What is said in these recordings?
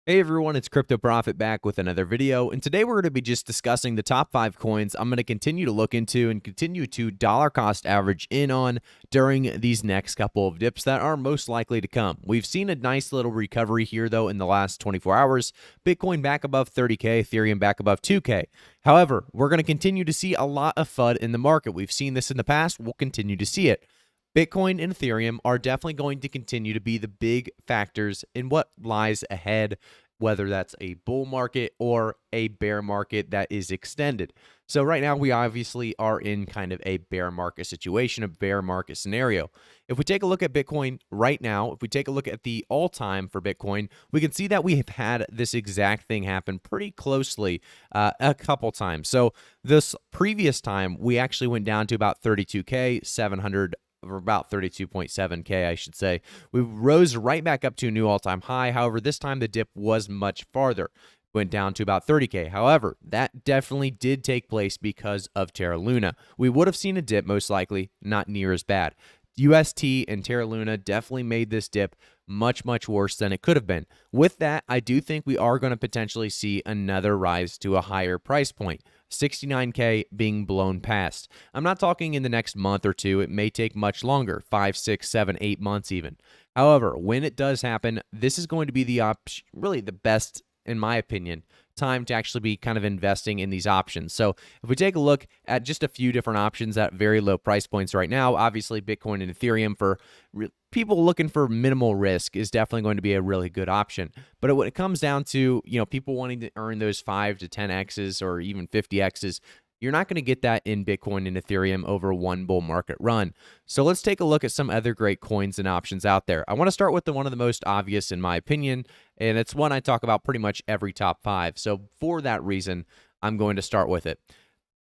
Hey everyone, it's Crypto Profit back with another video, and today we're going to be just discussing the top 5 coins I'm going to continue to look into and continue to dollar cost average in on during these next couple of dips that are most likely to come. We've seen a nice little recovery here though in the last 24 hours. Bitcoin back above 30K, Ethereum back above 2K. However, we're going to continue to see a lot of FUD in the market. We've seen this in the past, we'll continue to see it. Bitcoin and Ethereum are definitely going to continue to be the big factors in what lies ahead, whether that's a bull market or a bear market that is extended. So right now we obviously are in kind of a bear market situation, a bear market scenario. If we take a look at Bitcoin right now, if we take a look at the all-time for Bitcoin, we can see that we have had this exact thing happen pretty closely a couple times. So this previous time, we actually went down to about 32K, 700 or about 32.7K, I should say. We rose right back up to a new all-time high. However, this time the dip was much farther. Went down to about 30K. However, that definitely did take place because of Terra Luna. We would have seen a dip, most likely, not near as bad. UST and Terra Luna definitely made this dip much, much worse than it could have been. With that, I do think we are going to potentially see another rise to a higher price point. 69K being blown past. I'm not talking in the next month or two. It may take much longer, 5, 6, 7, 8 months even. However, when it does happen, this is going to be the really the best, in my opinion, time to actually be kind of investing in these options. So if we take a look at just a few different options at very low price points right now, obviously Bitcoin and Ethereum for people looking for minimal risk is definitely going to be a really good option. But when it comes down to, people wanting to earn those 5 to 10x's or even 50x's, you're not going to get that in Bitcoin and Ethereum over one bull market run. So let's take a look at some other great coins and options out there. I want to start with one of the most obvious in my opinion, and it's one I talk about pretty much every top 5. So for that reason, I'm going to start with it.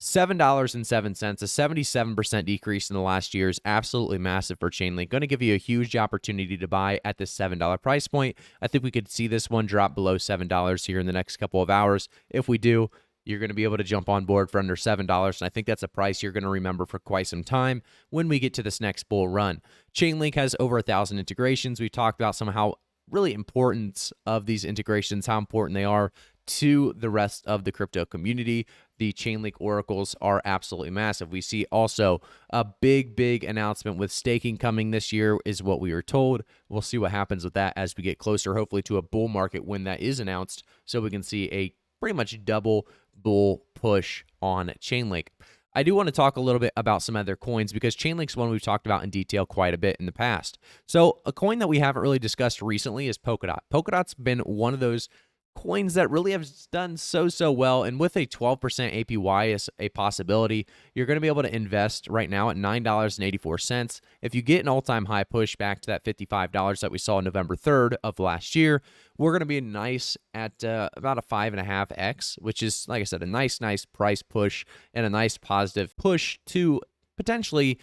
$7.07, a 77% decrease in the last year is absolutely massive for Chainlink. Going to give you a huge opportunity to buy at this $7 price point. I think we could see this one drop below $7 here in the next couple of hours. If we do, you're going to be able to jump on board for under $7, and I think that's a price you're going to remember for quite some time when we get to this next bull run. Chainlink has over 1,000 integrations. We talked about somehow really importance of these integrations, how important they are to the rest of the crypto community. The Chainlink oracles are absolutely massive. We see also a big announcement with staking coming this year is what we were told. We'll see what happens with that as we get closer, hopefully, to a bull market when that is announced, so we can see a pretty much double bull push on Chainlink. I do want to talk a little bit about some other coins because Chainlink's one we've talked about in detail quite a bit in the past. So a coin that we haven't really discussed recently is Polkadot. Polkadot's been one of those coins that really have done so well, and with a 12% APY as a possibility, you're going to be able to invest right now at $9.84. If you get an all-time high push back to that $55 that we saw November 3rd of last year, we're going to be nice at about a 5.5x, which is, like I said, a nice price push and a nice positive push to potentially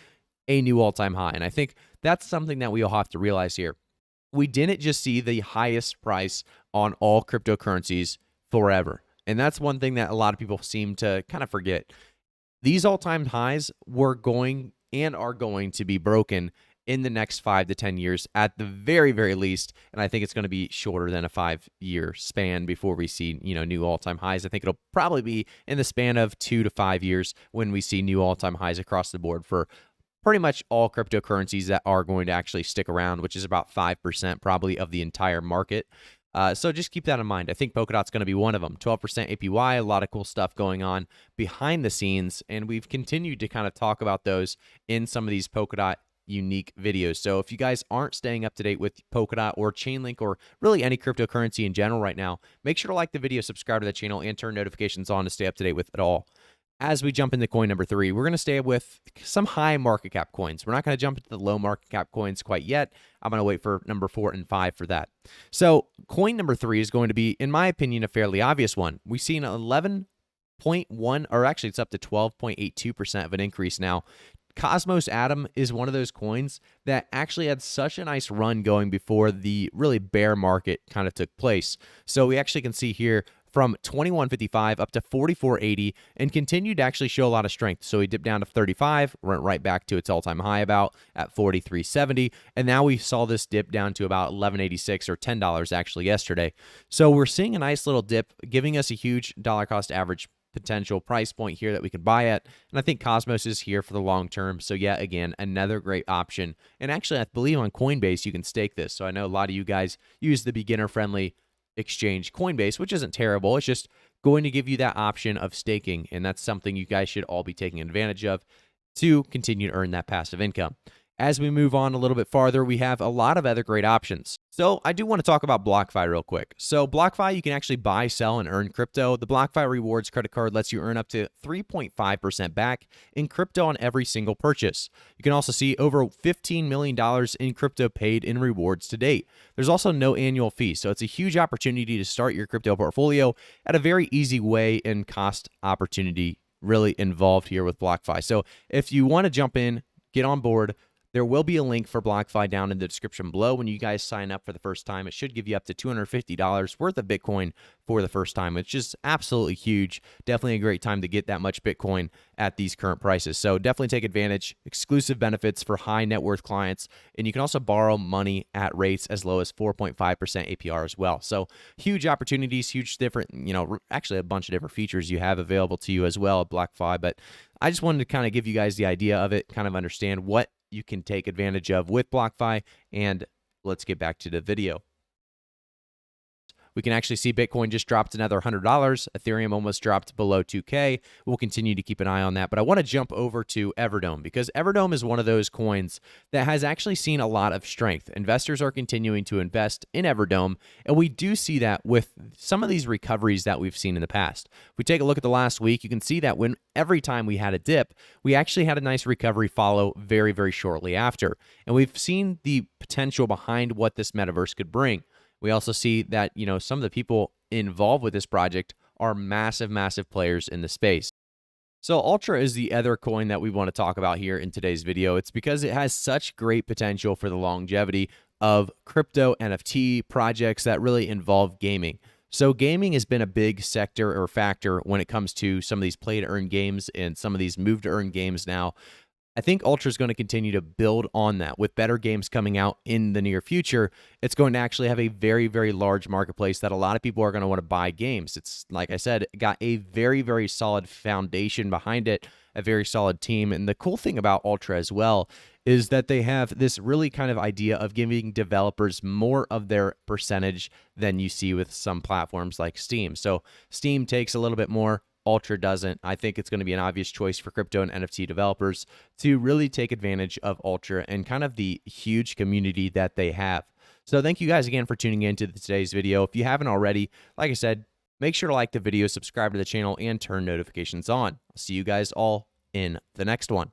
a new all-time high. And I think that's something that we all have to realize here. We didn't just see the highest price on all cryptocurrencies forever. And that's one thing that a lot of people seem to kind of forget. These all-time highs were going and are going to be broken in the next 5 to 10 years at the very least. And I think it's going to be shorter than a 5-year span before we see, new all-time highs. I think it'll probably be in the span of 2 to 5 years when we see new all-time highs across the board for pretty much all cryptocurrencies that are going to actually stick around, which is about 5% probably of the entire market. So just keep that in mind. I think Polkadot's going to be one of them. 12% APY, a lot of cool stuff going on behind the scenes, and we've continued to kind of talk about those in some of these Polkadot unique videos. So if you guys aren't staying up to date with Polkadot or Chainlink or really any cryptocurrency in general right now, make sure to like the video, subscribe to the channel, and turn notifications on to stay up to date with it all. As we jump into coin number 3, we're going to stay with some high market cap coins. We're not going to jump into the low market cap coins quite yet. I'm going to wait for number 4 and 5 for that. So coin number 3 is going to be, in my opinion, a fairly obvious one. We've seen 11.1, or actually it's up to 12.82% of an increase now. Cosmos Atom is one of those coins that actually had such a nice run going before the really bear market kind of took place. So we actually can see here from 21.55 up to 44.80 and continued to actually show a lot of strength. So he dipped down to 35, went right back to its all-time high about at 43.70, and now we saw this dip down to about 11.86 or $10 actually yesterday. So we're seeing a nice little dip, giving us a huge dollar cost average potential price point here that we can buy at. And I think Cosmos is here for the long term. So yeah, again, another great option. And actually, I believe on Coinbase, you can stake this. So I know a lot of you guys use the beginner-friendly exchange Coinbase, which isn't terrible. It's just going to give you that option of staking. And that's something you guys should all be taking advantage of to continue to earn that passive income. As we move on a little bit farther, we have a lot of other great options. So I do want to talk about BlockFi real quick. So BlockFi, you can actually buy, sell, and earn crypto. The BlockFi Rewards credit card lets you earn up to 3.5% back in crypto on every single purchase. You can also see over $15 million in crypto paid in rewards to date. There's also no annual fee, so it's a huge opportunity to start your crypto portfolio at a very easy way and cost opportunity really involved here with BlockFi. So if you want to jump in, get on board, there will be a link for BlockFi down in the description below. When you guys sign up for the first time, it should give you up to $250 worth of Bitcoin for the first time, which is absolutely huge. Definitely a great time to get that much Bitcoin at these current prices. So definitely take advantage. Exclusive benefits for high net worth clients. And you can also borrow money at rates as low as 4.5% APR as well. So huge opportunities, huge different, actually a bunch of different features you have available to you as well at BlockFi. But I just wanted to kind of give you guys the idea of it, kind of understand what you can take advantage of with BlockFi, and let's get back to the video. We can actually see Bitcoin just dropped another $100. Ethereum almost dropped below 2K. We'll continue to keep an eye on that. But I want to jump over to Everdome because Everdome is one of those coins that has actually seen a lot of strength. Investors are continuing to invest in Everdome, and we do see that with some of these recoveries that we've seen in the past. If we take a look at the last week, you can see that when every time we had a dip, we actually had a nice recovery follow very, very shortly after. And we've seen the potential behind what this metaverse could bring. We also see that, some of the people involved with this project are massive, massive players in the space. So Ultra is the other coin that we want to talk about here in today's video. It's because it has such great potential for the longevity of crypto NFT projects that really involve gaming. So gaming has been a big sector or factor when it comes to some of these play to earn games and some of these move to earn games now. I think Ultra is going to continue to build on that with better games coming out in the near future. It's going to actually have a very, very large marketplace that a lot of people are going to want to buy games. It's, like I said, got a very, very solid foundation behind it, a very solid team. And the cool thing about Ultra as well is that they have this really kind of idea of giving developers more of their percentage than you see with some platforms like Steam. So Steam takes a little bit more. Ultra doesn't. I think it's going to be an obvious choice for crypto and NFT developers to really take advantage of Ultra and kind of the huge community that they have. So thank you guys again for tuning in to today's video. If you haven't already, like I said, make sure to like the video, subscribe to the channel, and turn notifications on. I'll see you guys all in the next one.